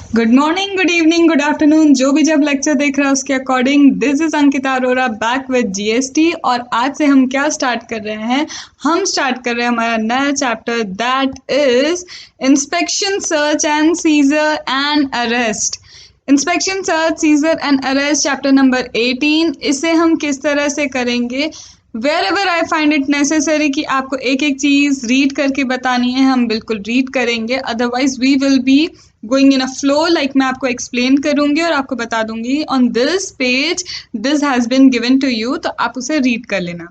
Good morning, good evening, good afternoon, जो भी जब लेक्चर देख रहा है उसके according. This is Ankita Arora back with GST. और आज से हम क्या स्टार्ट कर रहे हैं? हम स्टार्ट कर रहे हैं हमारा नया chapter, that is inspection, search and seizure and arrest. Inspection, search, seizure and arrest, chapter number 18। इसे हम किस तरह से करेंगे? Wherever I find it necessary कि आपको एक एक चीज़ रीड करके बतानी है, हम बिल्कुल रीड करेंगे। Otherwise we will be going in a flow, like मैं आपको एक्सप्लेन करूंगी और आपको बता दूंगी on this page this has been given to you, तो आप उसे रीड कर लेना।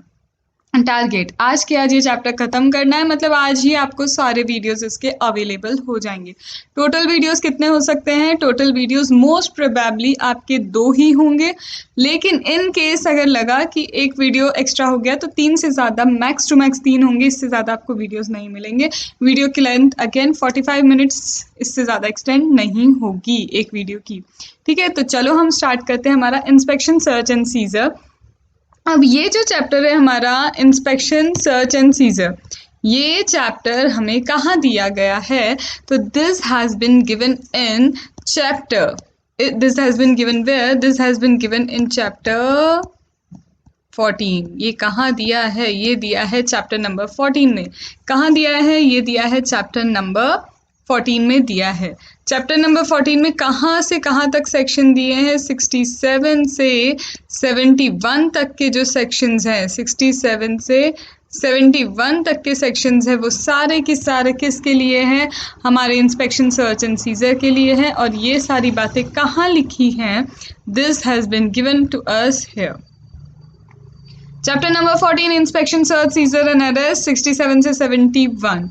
टारगेट आज के आज ये चैप्टर खत्म करना है, मतलब आज ही आपको सारे वीडियोस इसके अवेलेबल हो जाएंगे। टोटल वीडियोस कितने हो सकते हैं? टोटल वीडियोस मोस्ट प्रोबेबली आपके 2 ही होंगे, लेकिन इन केस अगर लगा कि एक वीडियो एक्स्ट्रा हो गया तो 3 से ज़्यादा, मैक्स टू मैक्स 3 होंगे, इससे ज़्यादा आपको वीडियोस नहीं मिलेंगे। वीडियो की लेंथ अगेन 45 मिनट्स, इससे ज़्यादा एक्सटेंड नहीं होगी एक वीडियो की। ठीक है, तो चलो हम स्टार्ट करते हैं हमारा इंस्पेक्शन, सर्च एंड सीजर। अब ये जो चैप्टर है हमारा इंस्पेक्शन, सर्च एंड सीजर, ये चैप्टर हमें कहाँ दिया गया है? तो this has been given in chapter, this has been given where? This has been given in chapter 14। ये कहाँ दिया है? ये दिया है चैप्टर नंबर 14 में। कहाँ दिया है? ये दिया है चैप्टर नंबर 14 में दिया है। चैप्टर नंबर 14 में कहाँ से कहाँ तक सेक्शन दिए हैं? 67 से 71 तक के जो सेक्शंस हैं, 67 से 71 तक के सेक्शंस हैं, वो सारे के सारे किसके लिए हैं? हमारे इंस्पेक्शन, सर्च एंड सीजर के लिए हैं। और ये सारी बातें कहाँ लिखी हैं? This has been given to us here. Chapter number 14 inspection, search, seizure and arrest, 67 से 71।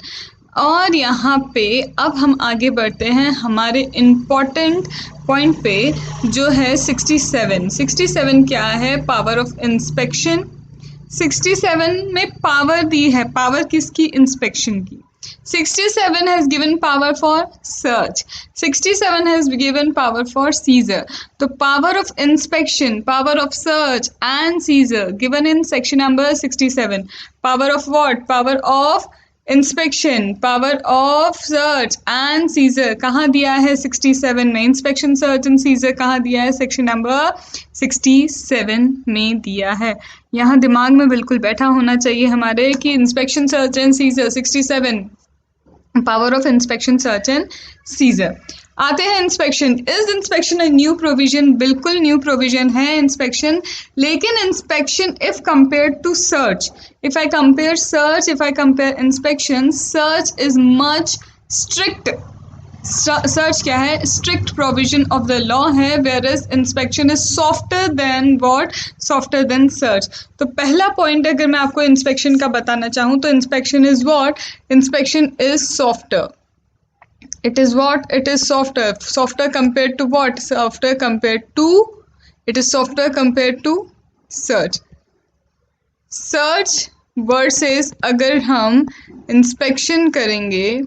और यहाँ पे अब हम आगे बढ़ते हैं हमारे इम्पॉर्टेंट पॉइंट पे, जो है 67। 67 क्या है? Power of inspection. 67 में पावर दी है, पावर किसकी? इंस्पेक्शन की। 67 has given power for search, 67 has given power for seizure. तो power of inspection, power of search and seizure given in section number 67. Power of what? Power of inspection, power of search and seizure कहाँ दिया है? 67 में। inspection, search and seizure कहाँ दिया है? section number 67 में दिया है। यहाँ दिमाग में बिल्कुल बैठा होना चाहिए हमारे कि inspection, search and seizure 67, power of inspection, search and seizure. आते हैं inspection. Is inspection a new provision? बिल्कुल न्यू प्रोविजन है इंस्पेक्शन, लेकिन inspection if compare to search, if I compare search, if I compare inspection, search is much strict. Search क्या है? Strict provision of the law है, where is inspection is softer than what? Softer than search. तो पहला point अगर मैं आपको inspection का बताना चाहूँ तो inspection is what? Inspection is softer. It is what? It is softer. Softer compare to what? Softer compare to, it is softer compare to search. Search versus अगर हम इंस्पेक्शन करेंगे,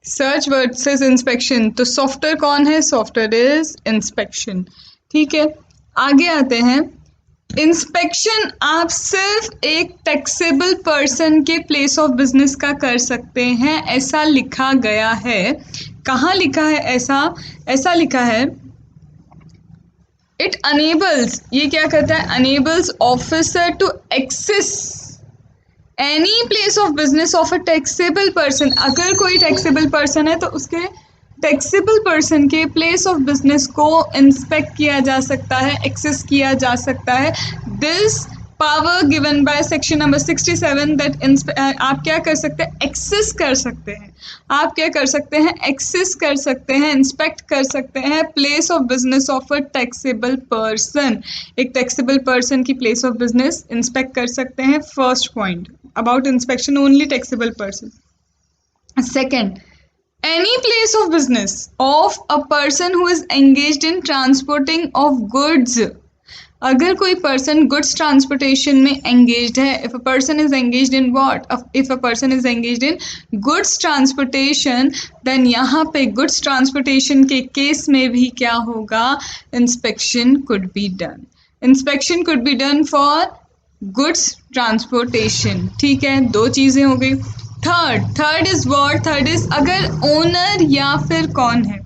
सर्च वर्सेस इंस्पेक्शन, तो software कौन है? Software is inspection. ठीक है, आगे आते हैं। इंस्पेक्शन आप सिर्फ एक टैक्सेबल पर्सन के प्लेस ऑफ बिजनेस का कर सकते हैं, ऐसा लिखा गया है। कहाँ लिखा है ऐसा? ऐसा लिखा है, इट अनेबल्स, ये क्या करता है? Enables officer to access any place of business of a taxable person. अगर कोई टैक्सेबल पर्सन है तो उसके टैक्सेबल पर्सन के प्लेस ऑफ बिजनेस को इंस्पेक्ट किया जा सकता है, एक्सेस किया जा सकता है। This power given by section number 67 that आप क्या कर सकते हैं? एक्सेस कर सकते हैं। आप क्या कर सकते हैं? एक्सेस कर सकते हैं, इंस्पेक्ट कर सकते हैं place of business of a taxable person. एक टैक्सेबल पर्सन की प्लेस ऑफ बिजनेस इंस्पेक्ट कर सकते हैं। First point about inspection, only taxable person. Second, any place of business of a person who is engaged in transporting of goods। अगर कोई person goods transportation में engaged है, if a person is engaged in what? If a person is engaged in goods transportation, then यहाँ पे goods transportation के case में भी क्या होगा? Inspection could be done. Inspection could be done for goods transportation. ठीक है, 2 चीज़ें हो गई। Third is what? Third is अगर ओनर या फिर कौन है,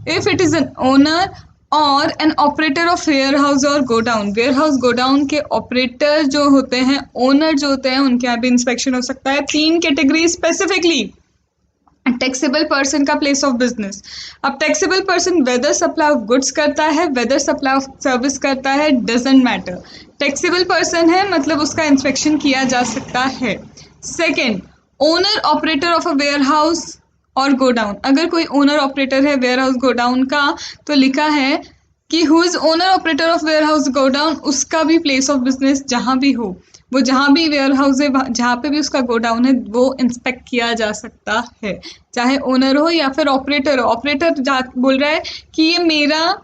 if it is an owner और an operator of warehouse और गोडाउन। वेयर हाउस गोडाउन के ऑपरेटर जो होते हैं, ओनर जो होते हैं, उनके यहाँ भी इंस्पेक्शन हो सकता है। 3 कैटेगरी स्पेसिफिकली। टैक्सेबल पर्सन का प्लेस ऑफ बिजनेस। अब taxable person whether supply of goods करता है, वेदर सप्लाई ऑफ सर्विस करता है, डजंट मैटर। टैक्सेबल पर्सन है मतलब उसका इंस्पेक्शन किया जा सकता है। Second, owner operator of a warehouse और गोडाउन। अगर कोई ओनर ऑपरेटर है वेयर हाउस गोडाउन का, तो लिखा है कि who is owner operator of warehouse godown, उसका भी प्लेस ऑफ बिजनेस जहाँ भी हो, वो जहाँ भी वेयर हाउस है, जहाँ पे भी उसका गोडाउन है, वो इंस्पेक्ट किया जा सकता है, चाहे ओनर हो या फिर ऑपरेटर हो। ऑपरेटर बोल रहा है कि ये मेरा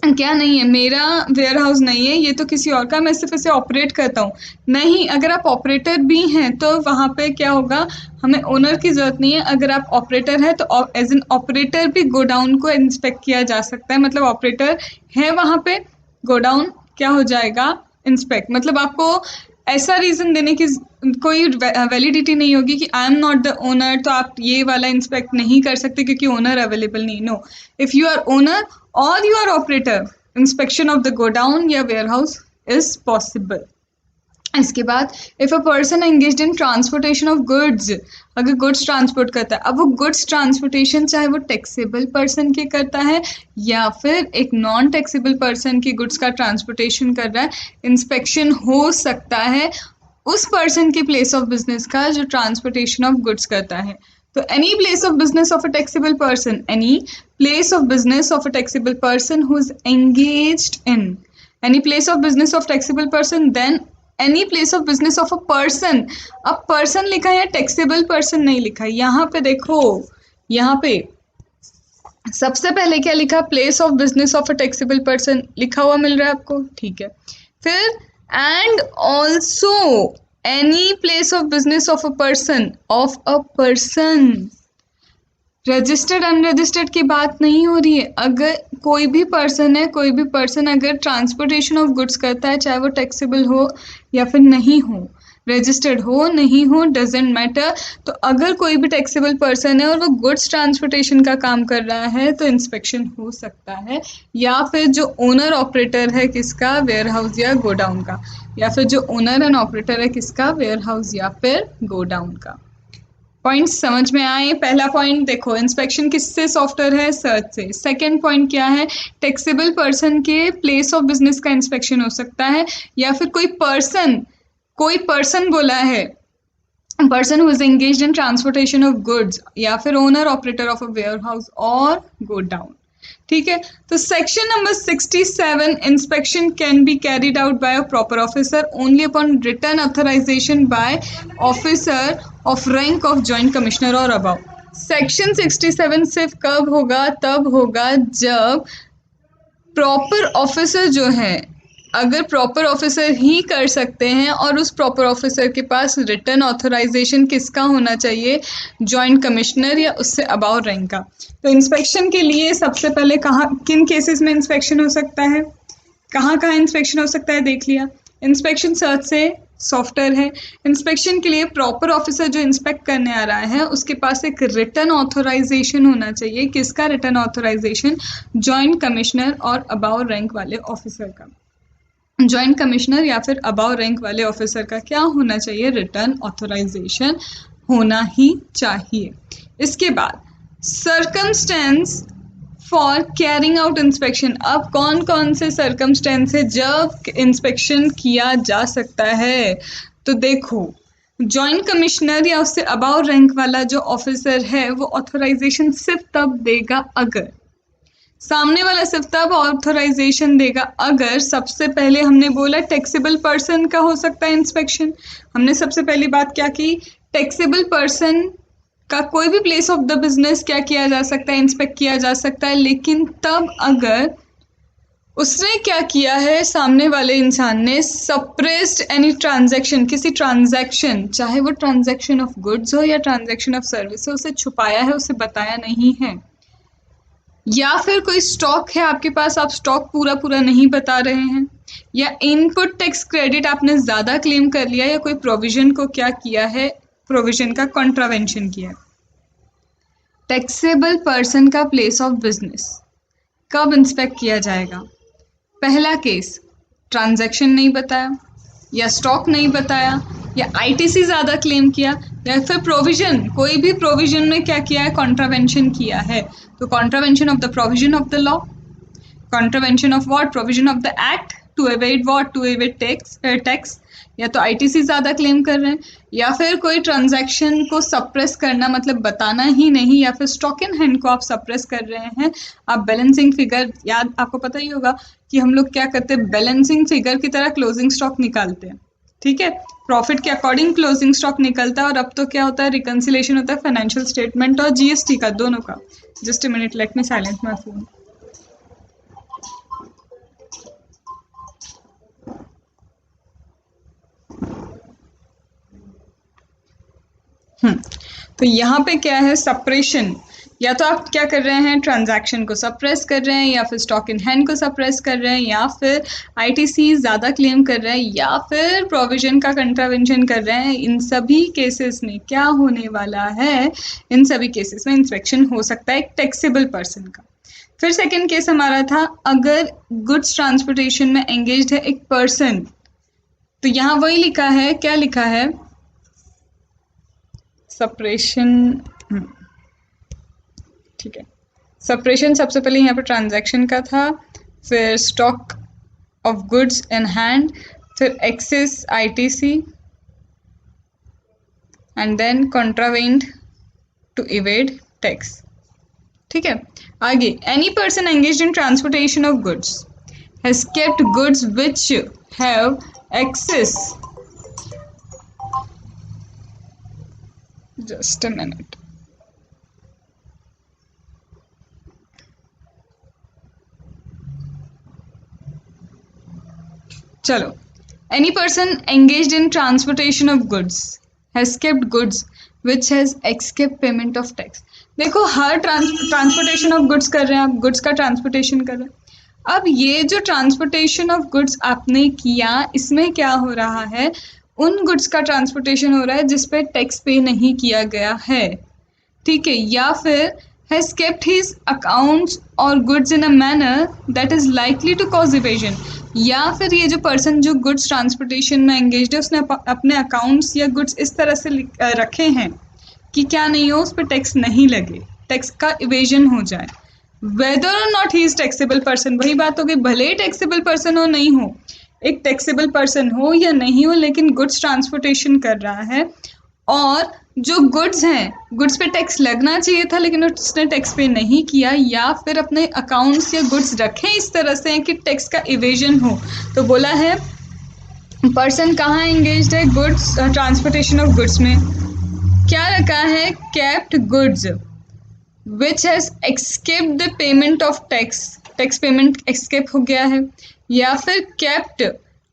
क्या नहीं है, मेरा वेयर हाउस नहीं है, ये तो किसी और का, मैं सिर्फ इसे ऑपरेट करता हूँ। नहीं, अगर आप ऑपरेटर भी हैं तो वहाँ पे क्या होगा, हमें ओनर की ज़रूरत नहीं है। अगर आप ऑपरेटर है तो एज एन ऑपरेटर भी गोडाउन को इंस्पेक्ट किया जा सकता है। मतलब ऑपरेटर है वहाँ पे, गोडाउन क्या हो जाएगा, इंस्पेक्ट। मतलब आपको ऐसा रीज़न देने की कोई वैलिडिटी नहीं होगी कि I am not the owner, तो आप ये वाला इंस्पेक्ट नहीं कर सकते क्योंकि ओनर अवेलेबल नहीं। No, if you are owner और you are operator, inspection of the godown या वेयर हाउस इज पॉसिबल। इसके बाद, if a person engaged in transportation of goods, अगर गुड्स ट्रांसपोर्ट करता है, अब वो गुड्स ट्रांसपोर्टेशन चाहे वो टैक्सेबल पर्सन के करता है या फिर एक नॉन टैक्सेबल पर्सन की गुड्स का ट्रांसपोर्टेशन कर रहा है, इंस्पेक्शन हो सकता है उस पर्सन के प्लेस ऑफ बिजनेस का जो ट्रांसपोर्टेशन ऑफ गुड्स करता है। तो any place of business of a taxable person, any place of business of a taxable person who is engaged in, any place of business of taxable person, then any place of business of a person. अब person लिखा है या taxable person नहीं लिखा है। यहाँ पे देखो, यहाँ पे सबसे पहले क्या लिखा, place of business of a taxable person लिखा हुआ मिल रहा है आपको, ठीक है। फिर and also any place of business of a person, registered unregistered की बात नहीं हो रही है। अगर कोई भी पर्सन है, कोई भी पर्सन अगर ट्रांसपोर्टेशन ऑफ गुड्स करता है, चाहे वो टैक्सेबल हो या फिर नहीं हो, रजिस्टर्ड हो नहीं हो, डजेंट मैटर। तो अगर कोई भी टैक्सेबल पर्सन है और वो गुड्स ट्रांसपोर्टेशन का काम कर रहा है तो इंस्पेक्शन हो सकता है। या फिर जो ओनर ऑपरेटर है किसका, वेयर हाउस या गोडाउन का, या फिर जो ओनर एंड ऑपरेटर है किसका, वेयर हाउस या फिर गोडाउन का। पॉइंट समझ में आए? पहला पॉइंट देखो, इंस्पेक्शन किससे सॉफ्टवेयर है, सर्च से। सेकंड पॉइंट क्या है, टैक्सेबल पर्सन के प्लेस ऑफ बिजनेस का इंस्पेक्शन हो सकता है, या फिर कोई पर्सन बोला है, person who is engaged in transportation of goods, या फिर owner operator of a warehouse और गोडाउन। ठीक है, तो section number 67, inspection can be carried out by a proper officer only upon return authorization by officer of rank of joint commissioner और above. Section 67 सिर्फ कब होगा, तब होगा जब प्रॉपर ऑफिसर जो है, अगर प्रॉपर ऑफिसर ही कर सकते हैं और उस प्रॉपर ऑफिसर के पास रिटर्न ऑथराइजेशन किसका होना चाहिए, जॉइंट कमिश्नर या उससे अबाव रैंक का। तो इंस्पेक्शन के लिए सबसे पहले किन केसेस में इंस्पेक्शन हो सकता है, कहाँ इंस्पेक्शन हो सकता है, देख लिया। इंस्पेक्शन सर्च से सॉफ्टवेयर है। इंस्पेक्शन के लिए प्रॉपर ऑफिसर जो इंस्पेक्ट करने आ रहा है उसके पास एक रिटर्न ऑथराइजेशन होना चाहिए। किसका return authorisation, joint commissioner or above rank वाले ऑफिसर का। जॉइंट कमिश्नर या फिर अबाव रैंक वाले ऑफिसर का क्या होना चाहिए, रिटर्न ऑथराइजेशन होना ही चाहिए। इसके बाद circumstance for carrying out inspection. अब कौन कौन से सर्कमस्टेंस है जब इंस्पेक्शन किया जा सकता है, तो देखो, जॉइंट कमिश्नर या उससे अबाव रैंक वाला जो ऑफिसर है वो ऑथराइजेशन सिर्फ तब देगा अगर, सामने वाला सिर्फ तब ऑथराइजेशन देगा अगर, सबसे पहले हमने बोला टैक्सेबल पर्सन का हो सकता है इंस्पेक्शन। हमने सबसे पहली बात क्या की, टैक्सेबल पर्सन का कोई भी प्लेस ऑफ द बिजनेस क्या किया जा सकता है, इंस्पेक्ट किया जा सकता है, लेकिन तब अगर उसने क्या किया है, सामने वाले इंसान ने सप्रेस्ड एनी ट्रांजैक्शन, किसी ट्रांजैक्शन, चाहे वो ट्रांजैक्शन ऑफ गुड्स हो या ट्रांजैक्शन ऑफ सर्विस हो, उसे छुपाया है, उसे बताया नहीं है। या फिर कोई स्टॉक है आपके पास, आप स्टॉक पूरा नहीं बता रहे हैं, या इनपुट टैक्स क्रेडिट आपने ज़्यादा क्लेम कर लिया, या कोई प्रोविजन को क्या किया है, प्रोविजन का कॉन्ट्रावेंशन किया है। टैक्सेबल पर्सन का प्लेस ऑफ बिजनेस कब इंस्पेक्ट किया जाएगा? पहला केस, ट्रांजैक्शन नहीं बताया या स्टॉक नहीं बताया या आईटीसी ज़्यादा क्लेम किया या फिर प्रोविजन, कोई भी प्रोविजन में क्या किया है, कॉन्ट्रावेंशन किया है। तो contravention of the provision of the law, contravention of what, provision of the act to evade what, to evade tax, या तो आईटीसी ज़्यादा क्लेम कर रहे हैं या फिर कोई ट्रांजैक्शन को सप्रेस करना, मतलब बताना ही नहीं, या फिर स्टॉक इन हैंड को आप सप्रेस कर रहे हैं। आप बैलेंसिंग फिगर, याद आपको पता ही होगा कि हम लोग क्या करते हैं, बैलेंसिंग फिगर की तरह क्लोजिंग स्टॉक निकालते हैं, ठीक है, प्रॉफिट के अकॉर्डिंग क्लोजिंग स्टॉक निकलता है। और अब तो क्या होता है, रिकंसिलेशन होता है फाइनेंशियल स्टेटमेंट और जीएसटी का, दोनों का। Just a minute, let me silent my phone. तो यहाँ पे क्या है, सप्रेशन, या तो आप क्या कर रहे हैं, ट्रांजैक्शन को सप्रेस कर रहे हैं या फिर स्टॉक इन हैंड को सप्रेस कर रहे हैं या फिर आईटीसी ज़्यादा क्लेम कर रहे हैं या फिर प्रोविजन का कंट्रावेंशन कर रहे हैं। इन सभी केसेस में क्या होने वाला है, इन सभी केसेस में इंस्पेक्शन हो सकता है एक टैक्सेबल पर्सन का। फिर सेकंड केस हमारा था, अगर गुड्स ट्रांसपोर्टेशन में एंगेज्ड है एक पर्सन, तो यहाँ वही लिखा है, क्या लिखा है, सप्रेशन, ठीक है, सप्रेशन सबसे पहले यहाँ पे ट्रांजैक्शन का था, फिर stock of goods in hand, फिर excess ITC and then contravened to evade tax, ठीक है। आगे, any person engaged in transportation of goods has kept goods which have excess, just a minute, चलो, any person engaged in transportation of goods has kept goods which has escaped payment of tax. देखो, हर transportation of goods कर रहे हैं आप, goods का transportation कर रहे हैं। अब ये जो ट्रांसपोर्टेशन ऑफ गुड्स आपने किया, इसमें क्या हो रहा है, उन गुड्स का ट्रांसपोर्टेशन हो रहा है जिस पे टैक्स पे नहीं किया गया है, ठीक है, या फिर has kept his accounts or goods in a manner that is likely to cause evasion, या फिर ये जो पर्सन जो गुड्स ट्रांसपोर्टेशन में एंगेज्ड है उसने अपने अकाउंट्स या गुड्स इस तरह से रखे हैं कि क्या नहीं हो, उस पर टैक्स नहीं लगे, टैक्स का इवेजन हो जाए। वेदर और not he is taxable person, वही बात हो गई, भले ही टैक्सेबल पर्सन हो नहीं हो, एक टैक्सेबल पर्सन हो या नहीं हो लेकिन गुड्स ट्रांसपोर्टेशन कर रहा है और जो गुड्स हैं, गुड्स पे टैक्स लगना चाहिए था लेकिन उसने टैक्स पे नहीं किया, या फिर अपने अकाउंट्स या गुड्स रखे इस तरह से हैं कि टैक्स का इवेजन हो। तो बोला है पर्सन कहाँ एंगेज्ड है, गुड्स ट्रांसपोर्टेशन ऑफ गुड्स में। क्या रखा है, kept goods which has escaped the payment of tax, tax payment escape हो गया है, या फिर केप्ट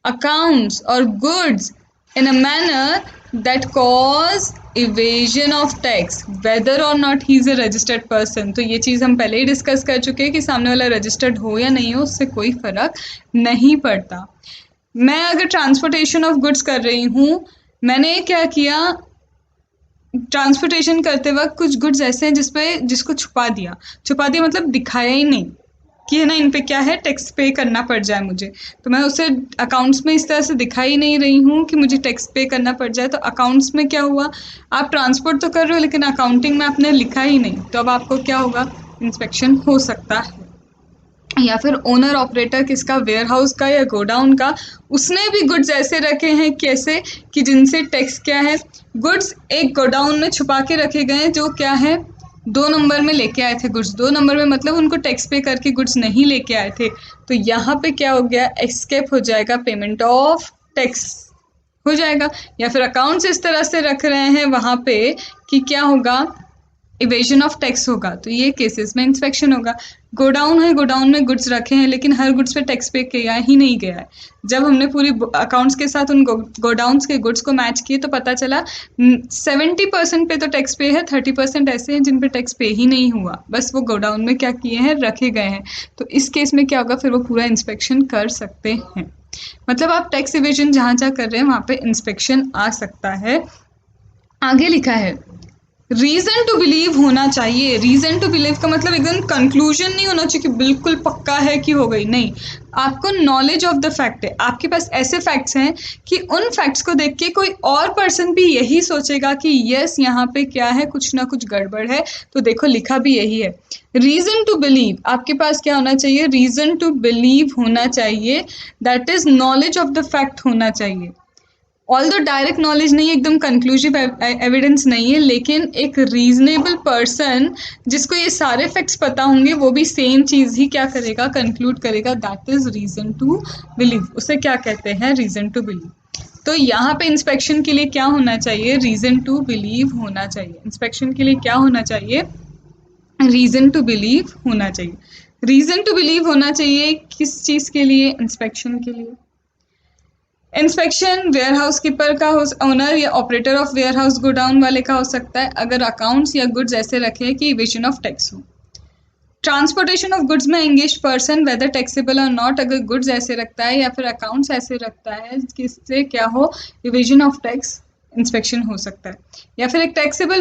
अकाउंट्स और goods in a manner that cause evasion of tax whether or not he is a registered person। तो ये चीज़ हम पहले ही डिस्कस कर चुके हैं कि सामने वाला रजिस्टर्ड हो या नहीं हो, उससे कोई फ़र्क नहीं पड़ता। मैं अगर ट्रांसपोर्टेशन ऑफ गुड्स कर रही हूँ, मैंने क्या किया, ट्रांसपोर्टेशन करते वक्त कुछ गुड्स ऐसे हैं जिसको छुपा दिया मतलब दिखाया ही नहीं कि है ना इन पे क्या है, टैक्स पे करना पड़ जाए मुझे, तो मैं उसे अकाउंट्स में इस तरह से दिखा ही नहीं रही हूँ कि मुझे टैक्स पे करना पड़ जाए। तो अकाउंट्स में क्या हुआ, आप ट्रांसपोर्ट तो कर रहे हो लेकिन अकाउंटिंग में आपने लिखा ही नहीं, तो अब आपको क्या होगा, इंस्पेक्शन हो सकता है। या फिर ओनर ऑपरेटर किसका, वेयर हाउस का या गोडाउन का, उसने भी गुड्स ऐसे रखे हैं कैसे कि जिनसे टैक्स क्या है, गुड्स एक गोडाउन में छुपा के रखे गए जो क्या है, 2 नंबर में लेके आए थे गुड्स, 2 नंबर में मतलब उनको टैक्स पे करके गुड्स नहीं लेके आए थे, तो यहाँ पे क्या हो गया, एस्केप हो जाएगा, पेमेंट ऑफ टैक्स हो जाएगा। या फिर अकाउंट्स इस तरह से रख रहे हैं वहाँ पे कि क्या होगा, इवेजन ऑफ टैक्स होगा, तो ये केसेस में इंस्पेक्शन होगा। गोडाउन है, गोडाउन में गुड्स रखे हैं लेकिन हर गुड्स पे टैक्स पे किया ही नहीं गया है। जब हमने पूरी अकाउंट्स के साथ उन गोडाउन्स के गुड्स को मैच किए तो पता चला 70% पे तो टैक्स पे है, 30% ऐसे हैं जिन पे टैक्स पे ही नहीं हुआ, बस वो गोडाउन में क्या किए हैं, रखे गए हैं। तो इस केस में क्या होगा, फिर वो पूरा इंस्पेक्शन कर सकते हैं। मतलब आप टैक्स इवेजन जहाँ जहाँ कर रहे हैं वहाँ पे इंस्पेक्शन आ सकता है। आगे लिखा है रीजन टू बिलीव होना चाहिए। रीजन टू बिलीव का मतलब एकदम कंक्लूजन नहीं होना चाहिए कि बिल्कुल पक्का है कि हो गई, नहीं, आपको नॉलेज ऑफ द फैक्ट है, आपके पास ऐसे फैक्ट्स हैं कि उन फैक्ट्स को देख के कोई और पर्सन भी यही सोचेगा कि यस यहाँ पे क्या है, कुछ ना कुछ गड़बड़ है। तो देखो लिखा भी यही है, रीजन टू बिलीव, आपके पास क्या होना चाहिए, रीजन टू बिलीव होना चाहिए, that is knowledge of the fact होना चाहिए। ऑल्दो डायरेक्ट नॉलेज नहीं है, एकदम कंक्लूसिव एविडेंस नहीं है, लेकिन एक रीजनेबल पर्सन जिसको ये सारे फैक्ट्स पता होंगे वो भी सेम चीज़ ही क्या करेगा, कंक्लूड करेगा, that is reason to believe. उसे क्या कहते हैं, रीजन टू बिलीव। तो यहाँ पे इंस्पेक्शन के लिए क्या होना चाहिए, रीजन टू बिलीव होना चाहिए। इंस्पेक्शन के लिए क्या होना चाहिए, रीजन टू बिलीव होना चाहिए। रीजन टू बिलीव होना चाहिए किस चीज़ के लिए, इंस्पेक्शन के लिए। इंस्पेक्शन वेयर हाउस कीपर का हो, ओनर या operator of warehouse godown वाले का हो सकता है, अगर अकाउंट्स या गुड्स ऐसे रखे कि इवेजन ऑफ टैक्स हो। ट्रांसपोर्टेशन ऑफ गुड्स में एंगेज पर्सन वेदर टैक्सेबल और नॉट, अगर गुड्स ऐसे रखता है या फिर अकाउंट्स ऐसे रखता है किससे क्या हो, इवेजन ऑफ टैक्स इंस्पेक्शन हो सकता है। या फिर एक टैक्सेबल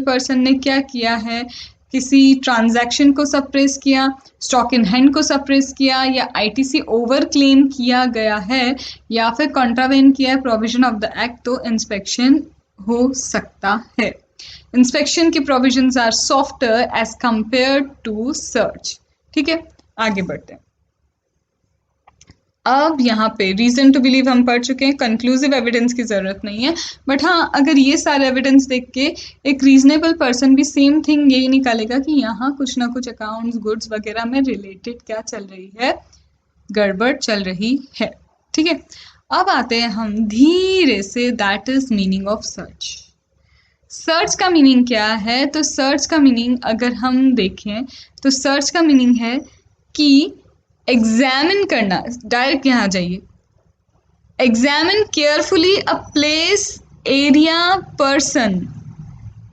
पर्सन ने क्या किया है, किसी ट्रांजैक्शन को सप्रेस किया, स्टॉक इन हैंड को सप्रेस किया, या आईटीसी ओवर क्लेम किया गया है, या फिर कॉन्ट्रावेन किया है प्रोविजन ऑफ द एक्ट, तो इंस्पेक्शन हो सकता है। इंस्पेक्शन की provisions are softer as compare to search. ठीक है, आगे बढ़ते हैं। अब यहाँ पे रीजन टू बिलीव हम पढ़ चुके हैं, कंक्लूसिव एविडेंस की जरूरत नहीं है, बट हाँ अगर ये सारे एविडेंस देख के एक रीजनेबल पर्सन भी सेम थिंग यही निकालेगा कि यहाँ कुछ ना कुछ अकाउंट्स गुड्स वगैरह में रिलेटेड क्या चल रही है, गड़बड़ चल रही है। ठीक है, अब आते हैं हम धीरे से, that is meaning of search. Search का मीनिंग क्या है, तो सर्च का मीनिंग अगर हम देखें तो सर्च का मीनिंग है कि एग्जामिन करना, डायरेक्ट यहाँ जाइए, examine carefully a place, area, person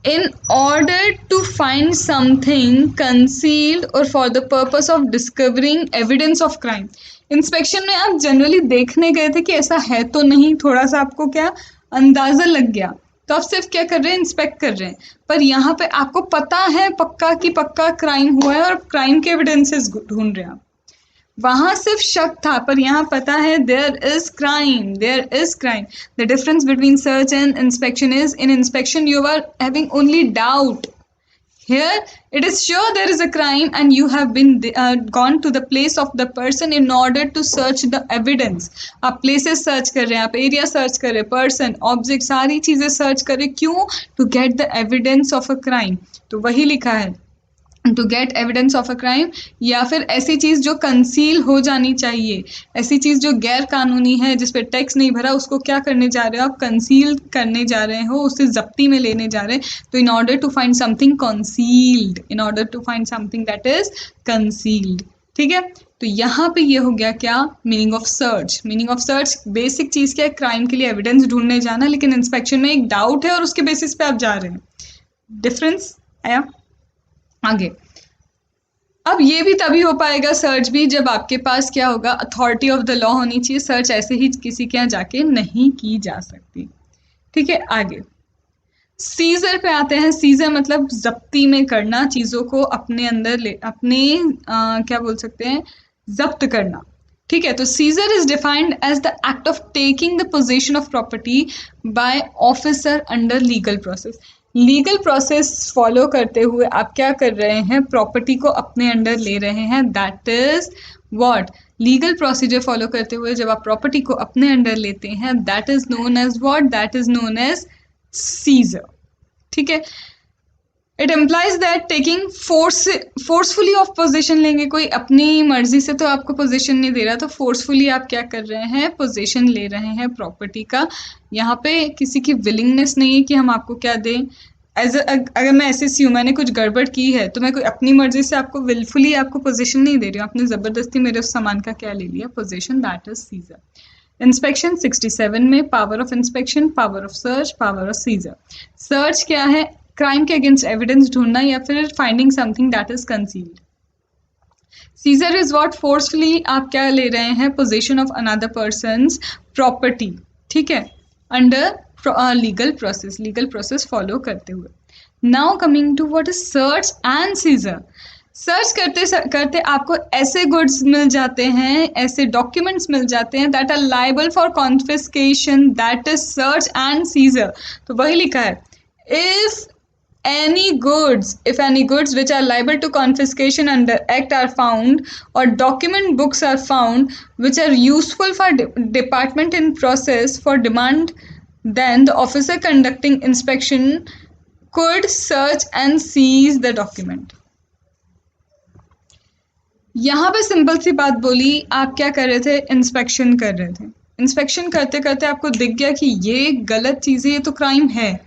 in order to find something concealed और for the purpose of discovering evidence of crime. Inspection में आप जनरली देखने गए थे कि ऐसा है तो नहीं, थोड़ा सा आपको क्या अंदाजा लग गया, तो आप सिर्फ क्या कर रहे हैं, इंस्पेक्ट कर रहे हैं। पर यहाँ पे आपको पता है पक्का कि पक्का क्राइम हुआ है और क्राइम के एविडेंसेस ढूंढ रहे हैं आप। वहां सिर्फ शक था, पर यहाँ पता है there is crime, there is crime. The difference between search and inspection is, in inspection you are having only doubt, here it is sure there is a crime and you have been gone to the place of the person in order to search the evidence। आप places search कर रहे हैं, आप area search कर रहे हैं, person, object, सारी चीजें search कर रहे हैं, क्यों, to get the evidence of a crime। तो वही लिखा है, to get evidence of a crime, या फिर ऐसी चीज़ जो कंसील हो जानी चाहिए, ऐसी चीज़ जो गैर कानूनी है, जिस पे टैक्स नहीं भरा, उसको क्या करने जा रहे हो आप, कंसील करने जा रहे हो, उसे जब्ती में लेने जा रहे हैं। तो in order to find something concealed, in order to find something that is concealed. ठीक है, तो यहाँ पे ये हो गया क्या, meaning of search. Meaning of search basic चीज़ क्या है, क्राइम के लिए एविडेंस ढूंढने जाना, लेकिन इंस्पेक्शन में एक डाउट है और उसके बेसिस पे आप जा रहे हैं। डिफरेंस आया। आगे, अब ये भी तभी हो पाएगा सर्च भी जब आपके पास क्या होगा, अथॉरिटी ऑफ द लॉ होनी चाहिए। सर्च ऐसे ही किसी के यहाँ जाके नहीं की जा सकती। ठीक है, आगे सीजर पे आते हैं। सीजर मतलब जब्ती में करना, चीज़ों को अपने अंदर ले, अपने क्या बोल सकते हैं, जब्त करना। ठीक है, तो seizure is defined as the act of taking the position of property by officer under legal process. Legal process follow करते हुए आप क्या कर रहे हैं, प्रॉपर्टी को अपने अंडर ले रहे हैं, that is what, legal procedure follow करते हुए जब आप प्रॉपर्टी को अपने अंडर लेते हैं, that is known as what, that is known as seizure. ठीक है, it employs that taking forcefully of position लेंगे, कोई अपनी मर्जी से तो आपको पोजीशन नहीं दे रहा, तो फोर्सफुली आप क्या कर रहे हैं, पोजीशन ले रहे हैं प्रॉपर्टी का। यहाँ पे किसी की विलिंगनेस नहीं है कि हम आपको क्या दें। अगर मैं एसएससी हूँ, मैंने कुछ गड़बड़ की है, तो मैं कोई अपनी मर्जी से आपको विलफुली आपको पोजीशन नहीं दे रही हूँ, आपने ज़बरदस्ती मेरे उस सामान का क्या ले लिया, position, that is seizure. Inspection 67 में power of inspection, power of search, power of seizure. Search क्या है, क्राइम के अगेंस्ट एविडेंस ढूंढना या फिर finding something that is concealed. Seizure is what, forcefully आप क्या ले रहे हैं, position of another person's property. ठीक है, अंडर लीगल प्रोसेस फॉलो करते हुए। Now coming to what is search and seizure. सर्च करते करते आपको ऐसे गुड्स मिल जाते हैं, ऐसे डॉक्यूमेंट्स मिल जाते हैं that are liable for confiscation, that is search and seizure. तो वही लिखा है, if any goods which are liable to confiscation under act are found, or document books are found which are useful for department in process for demand, then the officer conducting inspection could search and seize the document। यहाँ पे simple सी बात बोली, आप क्या कर रहे थे, inspection कर रहे थे। इंस्पेक्शन करते करते आपको दिख गया कि ये गलत चीज़ है, ये तो क्राइम है।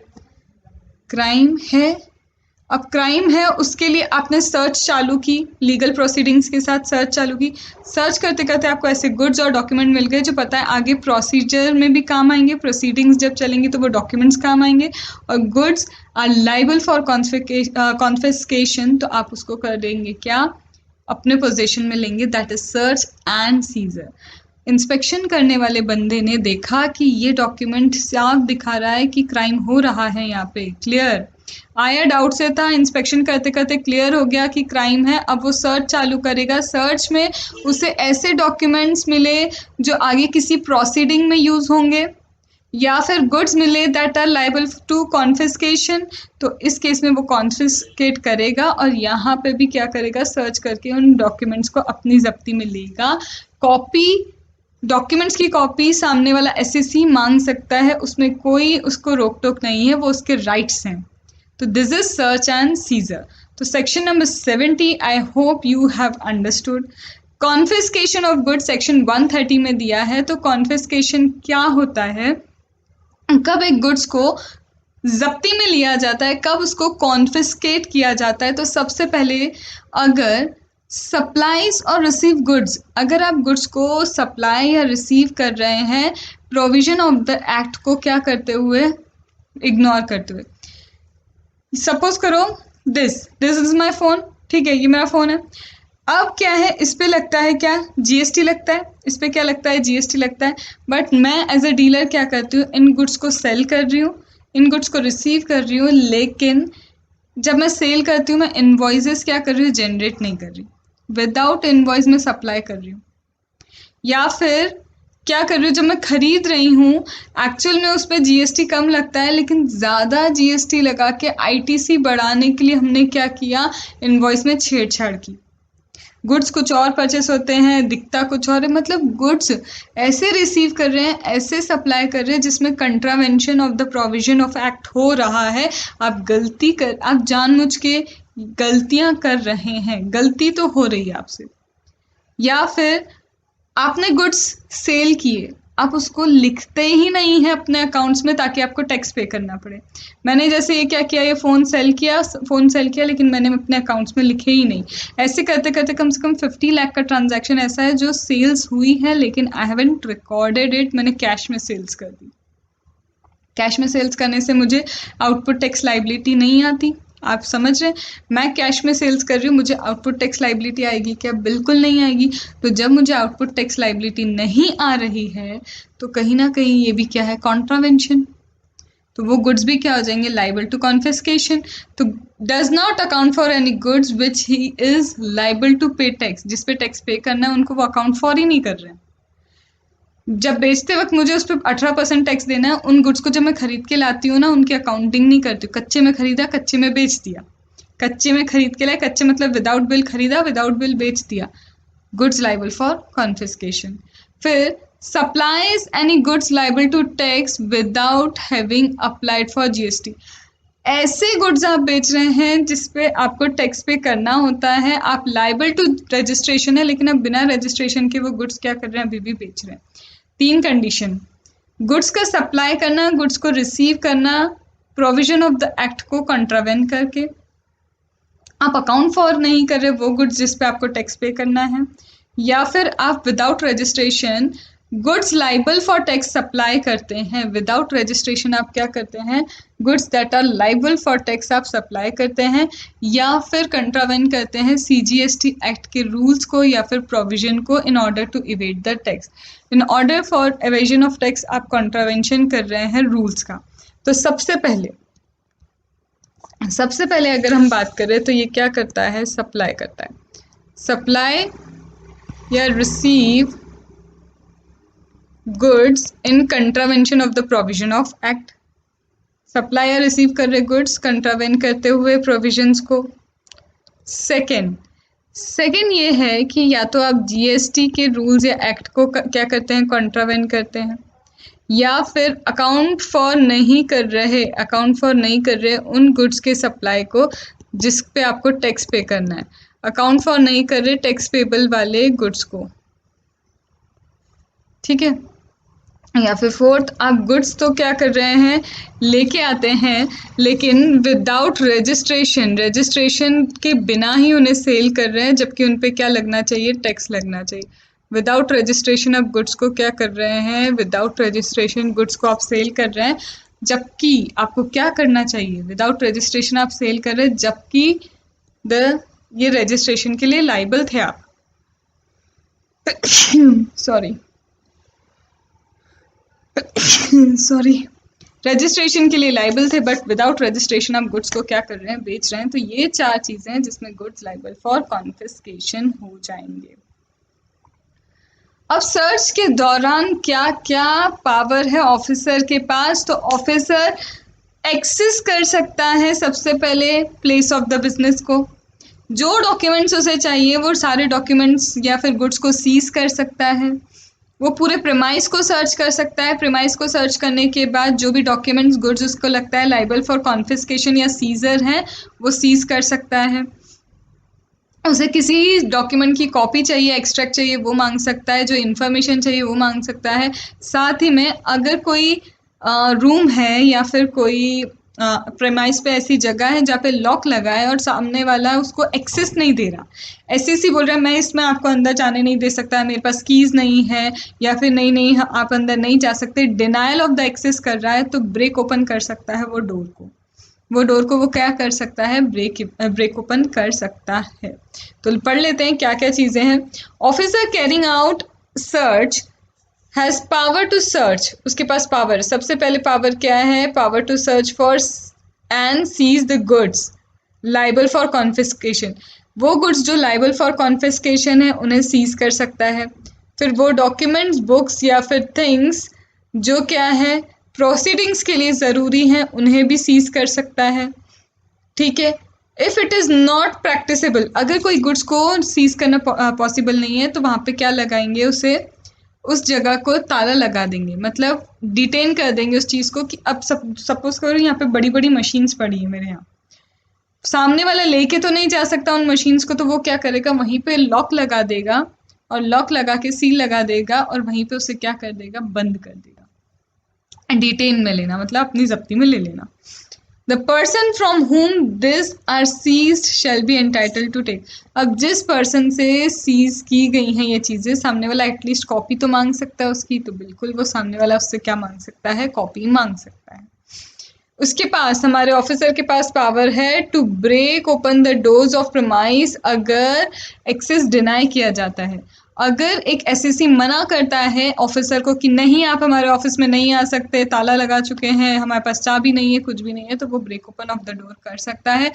अब क्राइम है, उसके लिए आपने सर्च चालू की, लीगल प्रोसीडिंग्स के साथ सर्च चालू की। सर्च करते करते आपको ऐसे गुड्स और डॉक्यूमेंट मिल गए जो पता है आगे प्रोसीजर में भी काम आएंगे, प्रोसीडिंग्स जब चलेंगी तो वो डॉक्यूमेंट्स काम आएंगे, और goods are liable for confiscation, तो आप उसको कर देंगे क्या, अपने पोजीशन में लेंगे, that is search and scissor. Inspection करने वाले बंदे ने देखा कि ये डॉक्यूमेंट साफ दिखा रहा है कि क्राइम हो रहा है, यहाँ पे क्लियर आया, डाउट से था, इंस्पेक्शन करते करते क्लियर हो गया कि क्राइम है। अब वो सर्च चालू करेगा, सर्च में उसे ऐसे डॉक्यूमेंट्स मिले जो आगे किसी प्रोसीडिंग में यूज होंगे, या फिर गुड्स मिले that are liable to confiscation, तो इस केस में वो कॉन्फिस्केट करेगा और यहाँ पे भी क्या करेगा, सर्च करके उन डॉक्यूमेंट्स को अपनी जब्ती में लेगा। कॉपी, डॉक्यूमेंट्स की कॉपी सामने वाला एसएससी मांग सकता है, उसमें कोई उसको रोक टोक नहीं है, वो उसके राइट्स हैं। तो this is search and seizure. तो section number 70 I hope you have understood. Confiscation of goods section 130 में दिया है। तो कॉन्फिस्केशन क्या होता है, कब एक गुड्स को जब्ती में लिया जाता है, कब उसको कॉन्फिस्केट किया जाता है। तो सबसे पहले अगर सप्लाईज और रिसीव गुड्स, अगर आप गुड्स को सप्लाई या रिसीव कर रहे हैं प्रोविजन ऑफ द एक्ट को क्या करते हुए, इग्नोर करते हुए। सपोज करो दिस इज माई फोन, ठीक है, ये मेरा फोन है। अब क्या है, इस पे लगता है क्या, जीएसटी लगता है, इस पे क्या लगता है, जीएसटी लगता है। बट मैं एज अ डीलर क्या करती हूँ, इन गुड्स को सेल कर रही हूँ, इन गुड्स को रिसीव कर रही हूँ, लेकिन जब मैं सेल करती हूँ मैं इनवॉइसेस क्या कर रही हूँ, जनरेट नहीं कर रही, विदाउट इनवॉइस में सप्लाई कर रही हूँ। या फिर क्या कर रही हूँ, जब मैं खरीद रही हूँ एक्चुअल में उस पर जीएसटी कम लगता है, लेकिन ज़्यादा जीएसटी लगा के आईटीसी बढ़ाने के लिए हमने क्या किया, इनवॉइस में छेड़छाड़ की। गुड्स कुछ और परचेस होते हैं, दिखता कुछ और है, मतलब गुड्स ऐसे रिसीव कर रहे हैं, ऐसे सप्लाई कर रहे हैं जिसमें contravention of the provision of act हो रहा है। आप जानबूझ के गलतियां कर रहे हैं, गलती तो हो रही है आपसे। या फिर आपने गुड्स सेल किए, आप उसको लिखते ही नहीं है अपने अकाउंट्स में ताकि आपको टैक्स पे करना पड़े। मैंने जैसे ये क्या किया, ये फ़ोन सेल किया लेकिन मैंने अपने अकाउंट्स में लिखे ही नहीं। ऐसे करते करते कम से कम 50 लाख का ट्रांजैक्शन ऐसा है जो सेल्स हुई है लेकिन आई हैवंट रिकॉर्डेड इट, मैंने कैश में सेल्स कर दी। कैश में सेल्स करने से मुझे आउटपुट टैक्स लाइबिलिटी नहीं आती, आप समझ रहे हैं। मैं कैश में सेल्स कर रही हूँ, मुझे आउटपुट टैक्स लाइबिलिटी आएगी क्या, बिल्कुल नहीं आएगी। तो जब मुझे आउटपुट टैक्स लाइबिलिटी नहीं आ रही है तो कहीं ना कहीं ये भी क्या है, कॉन्ट्रावेंशन। तो वो गुड्स भी क्या हो जाएंगे, लाइबल टू कॉन्फिस्केशन। तो does not account for any goods which he is liable to pay tax, जिस पे टैक्स पे करना है उनको वो अकाउंट फॉर ही नहीं कर रहे हैं। जब बेचते वक्त मुझे उस पर 18% टैक्स देना है, उन गुड्स को जब मैं खरीद के लाती हूँ ना, उनकी अकाउंटिंग नहीं करती हूँ। कच्चे में खरीदा, कच्चे में बेच दिया, कच्चे में खरीद के लाए, कच्चे मतलब विदाउट बिल खरीदा, विदाउट बिल बेच दिया, गुड्स लाइबल फॉर कॉन्फिस्केशन। फिर supplies any goods liable to tax without having applied for GST. ऐसे गुड्स आप बेच रहे हैं जिसपे आपको टैक्स पे करना होता है, आप लाइबल टू रजिस्ट्रेशन है लेकिन आप बिना रजिस्ट्रेशन के वो गुड्स क्या कर रहे हैं, अभी भी बेच रहे हैं। 3 कंडीशन, गुड्स का सप्लाई करना, गुड्स को रिसीव करना प्रोविजन ऑफ द एक्ट को कंट्रावेन करके, आप अकाउंट फॉर नहीं कर रहे वो गुड्स जिस पे आपको टैक्स पे करना है, या फिर आप without registration goods liable for tax supply करते हैं विदाउट रजिस्ट्रेशन, आप क्या करते हैं, goods that are liable for tax आप सप्लाई करते हैं या फिर कंट्रावेन करते हैं CGST एक्ट के रूल्स को या फिर प्रोविजन को in order to evade the tax. In order for evasion of tax आप कंट्रावेंशन कर रहे हैं रूल्स का। तो सबसे पहले अगर हम बात करें तो ये क्या करता है, सप्लाई करता है, सप्लाई या receive goods in contravention of the provision of act. Supply या रिसीव कर रहे गुड्स कंट्रावेन करते हुए प्रोविजंस को। सेकेंड ये है कि या तो आप GST के रूल्स या एक्ट को क्या करते हैं, कंट्रावेन करते हैं, या फिर अकाउंट फॉर नहीं कर रहे उन गुड्स के सप्लाई को जिस पे आपको टैक्स पे करना है, अकाउंट फॉर नहीं कर रहे टैक्स पेबल वाले गुड्स को, ठीक है। या फिर फोर्थ, आप गुड्स तो क्या कर रहे हैं, लेके आते हैं लेकिन विदाउट रजिस्ट्रेशन के बिना ही उन्हें सेल कर रहे हैं, जबकि उन पे क्या लगना चाहिए, टैक्स लगना चाहिए। विदाउट रजिस्ट्रेशन आप गुड्स को क्या कर रहे हैं, विदाउट रजिस्ट्रेशन गुड्स को आप सेल कर रहे हैं, जबकि आपको क्या करना चाहिए, विदाउट रजिस्ट्रेशन आप सेल कर रहे हैं जबकि ये रजिस्ट्रेशन के लिए लाइबल थे आप सॉरी रजिस्ट्रेशन के लिए लाइबल थे, बट विदाउट रजिस्ट्रेशन आप गुड्स को क्या कर रहे हैं, बेच रहे हैं। तो ये 4 चीजें हैं जिसमें गुड्स लाइबल फॉर कॉन्फिस्केशन हो जाएंगे। अब सर्च के दौरान क्या क्या पावर है ऑफिसर के पास, तो ऑफिसर एक्सेस कर सकता है सबसे पहले प्लेस ऑफ द बिजनेस को, जो डॉक्यूमेंट्स उसे चाहिए वो सारे डॉक्यूमेंट्स या फिर गुड्स को सीज कर सकता है। वो पूरे प्रेमाइस को सर्च कर सकता है। प्रेमाइस को सर्च करने के बाद जो भी डॉक्यूमेंट्स गुड्स उसको लगता है लाइबल फॉर कॉन्फिस्केशन या सीजर हैं वो सीज कर सकता है। उसे किसी डॉक्यूमेंट की कॉपी चाहिए, एक्सट्रैक्ट चाहिए, वो मांग सकता है। जो इन्फॉर्मेशन चाहिए वो मांग सकता है। साथ ही में अगर कोई रूम है या फिर कोई प्रेमाइस पे ऐसी जगह है जहाँ पे लॉक लगा है और सामने वाला उसको एक्सेस नहीं दे रहा, ऐसे बोल रहा है मैं इसमें आपको अंदर जाने नहीं दे सकता, मेरे पास कीज़ नहीं है, या फिर नहीं आप अंदर नहीं जा सकते, डिनायल ऑफ द एक्सेस कर रहा है, तो ब्रेक ओपन कर सकता है वो डोर को वो क्या कर सकता है, ब्रेक ओपन कर सकता है। तो पढ़ लेते हैं क्या क्या चीज़ें हैं। Officer carrying out search has power to search, उसके पास पावर, सबसे पहले पावर क्या है, power to search for and seize the goods liable for confiscation. वो गुड्स जो लाइबल फॉर कॉन्फिस्केशन है उन्हें सीज कर सकता है। फिर वो डॉक्यूमेंट्स, बुक्स या फिर थिंग्स जो क्या है प्रोसीडिंग्स के लिए ज़रूरी हैं उन्हें भी सीज कर सकता है। ठीक है। If it is not practicable, अगर कोई गुड्स को सीज करना पॉसिबल नहीं है तो वहाँ पे क्या लगाएंगे, उसे उस जगह को ताला लगा देंगे, मतलब डिटेन कर देंगे उस चीज़ को कि अब सपोज करो यहाँ पे बड़ी बड़ी मशीन्स पड़ी है मेरे यहाँ, सामने वाला लेके तो नहीं जा सकता उन मशीन्स को, तो वो क्या करेगा वहीं पे लॉक लगा देगा और लॉक लगा के सील लगा देगा और वहीं पे उसे क्या कर देगा, बंद कर देगा। डिटेन में लेना मतलब अपनी जब्ती में ले लेना। The person from whom these are seized shall be entitled to take। अब जिस पर्सन से सीज की गई हैं ये चीज़ें, सामने वाला एटलीस्ट कॉपी तो मांग सकता है उसकी, तो बिल्कुल वो सामने वाला उससे क्या मांग सकता है, कॉपी मांग सकता है। उसके पास, हमारे ऑफिसर के पास पावर है to break open the doors of premise अगर एक्सेस डिनाई किया जाता है। अगर एक एसएससी मना करता है ऑफिसर को कि नहीं आप हमारे ऑफिस में नहीं आ सकते, ताला लगा चुके हैं, हमारे पास चाबी नहीं है, कुछ भी नहीं है, तो वो break open of the door कर सकता है।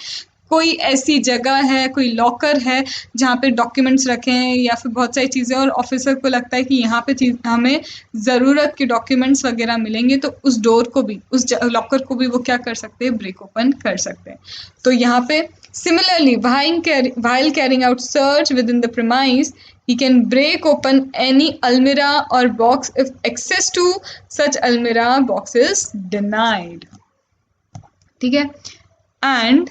कोई ऐसी जगह है, कोई लॉकर है जहाँ पे डॉक्यूमेंट्स रखे हैं या फिर बहुत सारी चीज़ें और ऑफिसर को लगता है कि यहाँ पे हमें ज़रूरत के डॉक्यूमेंट्स वगैरह मिलेंगे, तो उस डोर को भी, उस लॉकर को भी वो क्या कर सकते हैं, ब्रेक ओपन कर सकते हैं। तो यहाँ पे similarly while carrying out search within the premise, he can break open any almirah or box if access to such almirah box is denied। ठीक है। एंड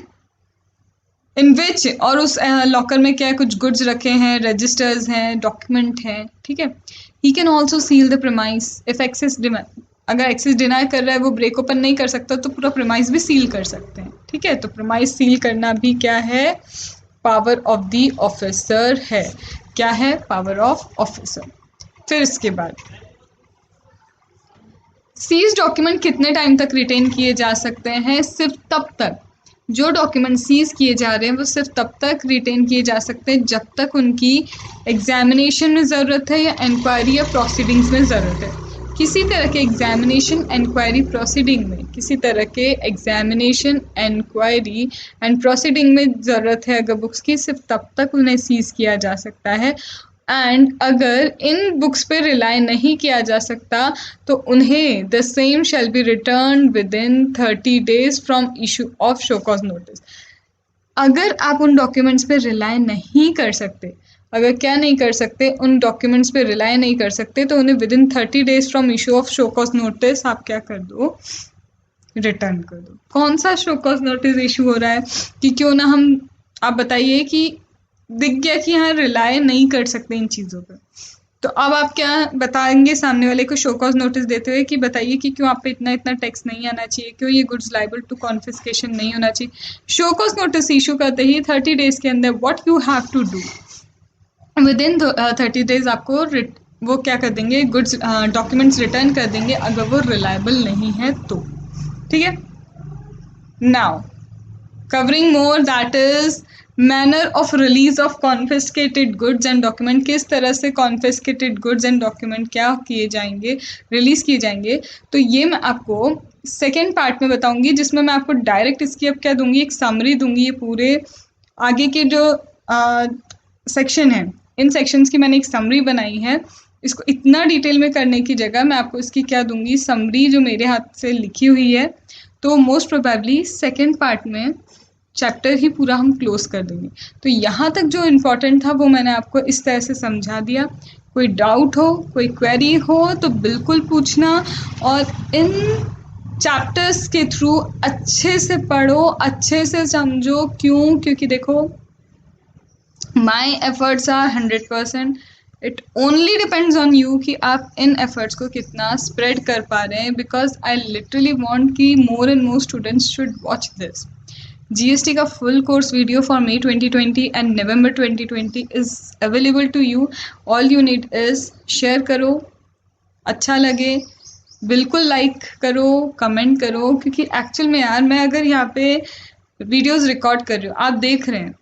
इन विच, और उस लॉकर में क्या है, कुछ गुड्स रखे हैं, रजिस्टर्स हैं, डॉक्यूमेंट हैं। ठीक है। He can also seal the premise if access deny, अगर एक्सेस डिनाई कर रहा है वो ब्रेक ओपन नहीं कर सकता तो पूरा प्रेमाइस भी सील कर सकते हैं। ठीक है। तो प्रेमाइस सील करना भी क्या है, पावर ऑफ द ऑफिसर है। क्या है, पावर ऑफ ऑफिसर। फिर इसके बाद सीज डॉक्यूमेंट कितने टाइम तक रिटेन किए जा सकते हैं? सिर्फ तब तक, जो डॉक्यूमेंट सीज किए जा रहे हैं वो सिर्फ तब तक रिटेन किए जा सकते हैं जब तक उनकी एग्जामिनेशन में ज़रूरत है या इंक्वायरी या प्रोसीडिंग्स में ज़रूरत है। किसी तरह के एग्जामिनेशन, इंक्वायरी, प्रोसीडिंग में, किसी तरह के एग्जामिनेशन, इंक्वायरी एंड प्रोसीडिंग में ज़रूरत है अगर बुक्स की, सिर्फ तब तक उन्हें सीज किया जा सकता है। एंड अगर इन बुक्स पे रिलाई नहीं किया जा सकता तो उन्हें the same shall be return with in 30 days from issue of show cause notice. अगर आप उन डॉक्यूमेंट्स पे रिलाई नहीं कर सकते, अगर क्या नहीं कर सकते, उन डॉक्यूमेंट्स पे रिलाई नहीं कर सकते, तो उन्हें with in 30 days from issue of show cause notice आप क्या कर दो, रिटर्न कर दो। कौन सा शो कॉज नोटिस इशू हो रहा है कि क्यों ना हम, आप बताइए कि दिख गया कि यहाँ रिलाय नहीं कर सकते इन चीज़ों पर, तो अब आप क्या बताएंगे सामने वाले को शो कॉज नोटिस देते हुए कि बताइए कि क्यों आप पे इतना इतना टैक्स नहीं आना चाहिए, क्यों ये गुड्स लाइबल टू कॉन्फिस्केशन नहीं होना चाहिए। शो कॉज नोटिस इशू करते ही 30 days के अंदर what you have to do, within 30 days आपको वो क्या कर देंगे, गुड्स डॉक्यूमेंट्स रिटर्न कर देंगे अगर वो रिलायबल नहीं है तो, ठीक है। Now covering more, that is manner of release of confiscated goods and document. किस तरह से कॉन्फिस्केटेड गुड्स एंड डॉक्यूमेंट क्या किए जाएंगे, रिलीज किए जाएंगे, तो ये मैं आपको सेकेंड पार्ट में बताऊंगी, जिसमें मैं आपको डायरेक्ट इसकी अब क्या दूंगी, एक समरी दूंगी। ये पूरे आगे के जो सेक्शन है, इन सेक्शंस की मैंने एक समरी बनाई है। इसको इतना डिटेल में करने की जगह मैं आपको इसकी क्या दूंगी, समरी जो मेरे हाथ से लिखी हुई है। तो मोस्ट प्रोबेबली सेकेंड पार्ट में चैप्टर ही पूरा हम क्लोज कर देंगे। तो यहाँ तक जो इम्पोर्टेंट था वो मैंने आपको इस तरह से समझा दिया। कोई डाउट हो, कोई क्वेरी हो तो बिल्कुल पूछना, और इन चैप्टर्स के थ्रू अच्छे से पढ़ो, अच्छे से समझो। क्यों? क्योंकि देखो, my efforts are 100%, it only depends on you कि आप इन एफर्ट्स को कितना स्प्रेड कर पा रहे हैं, बिकॉज आई लिटरली वॉन्ट कि more and more students should watch this. GST का full course video for May 2020 and November 2020 is available to you. All you need is share करो, अच्छा लगे बिल्कुल लाइक करो, कमेंट करो, क्योंकि एक्चुअल में यार मैं अगर यहाँ पे वीडियोस रिकॉर्ड कर रही हूँ, आप देख रहे हैं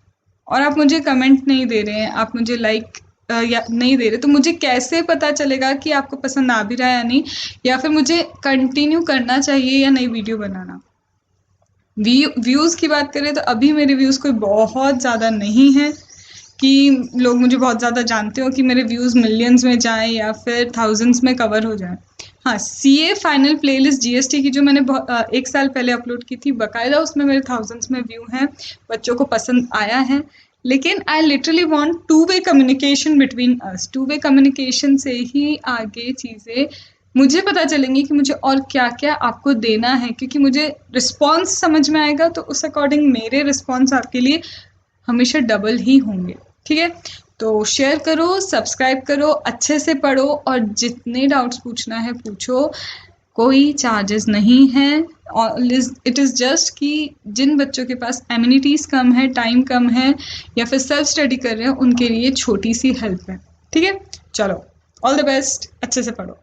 और आप मुझे कमेंट नहीं दे रहे हैं, आप मुझे लाइक या नहीं दे रहे, तो मुझे कैसे पता चलेगा कि आपको पसंद आ भी रहा है या नहीं, या फिर मुझे कंटिन्यू करना चाहिए या नहीं वीडियो बनाना। व्यूज़ की बात करें तो अभी मेरे व्यूज़ कोई बहुत ज़्यादा नहीं है कि लोग मुझे बहुत ज़्यादा जानते हो कि मेरे व्यूज़ मिलियंस में जाएं या फिर थाउजेंड्स में कवर हो जाएं। हाँ, CA फाइनल प्लेलिस्ट GST की जो मैंने 1 साल पहले अपलोड की थी बाकायदा, उसमें मेरे थाउजेंड्स में व्यू हैं, बच्चों को पसंद आया है। लेकिन आई literally want two way communication between us. Two way communication से ही आगे चीज़ें मुझे पता चलेंगी कि मुझे और क्या क्या आपको देना है, क्योंकि मुझे रिस्पॉन्स समझ में आएगा तो उस अकॉर्डिंग मेरे रिस्पॉन्स आपके लिए हमेशा डबल ही होंगे, ठीक है। तो शेयर करो, सब्सक्राइब करो, अच्छे से पढ़ो और जितने डाउट्स पूछना है पूछो, कोई चार्जेस नहीं है। इट इज़ जस्ट कि जिन बच्चों के पास एमिनिटीज़ कम है, टाइम कम है या फिर सेल्फ स्टडी कर रहे हैं, उनके लिए छोटी सी हेल्प है, ठीक है। चलो, ऑल द बेस्ट, अच्छे से पढ़ो।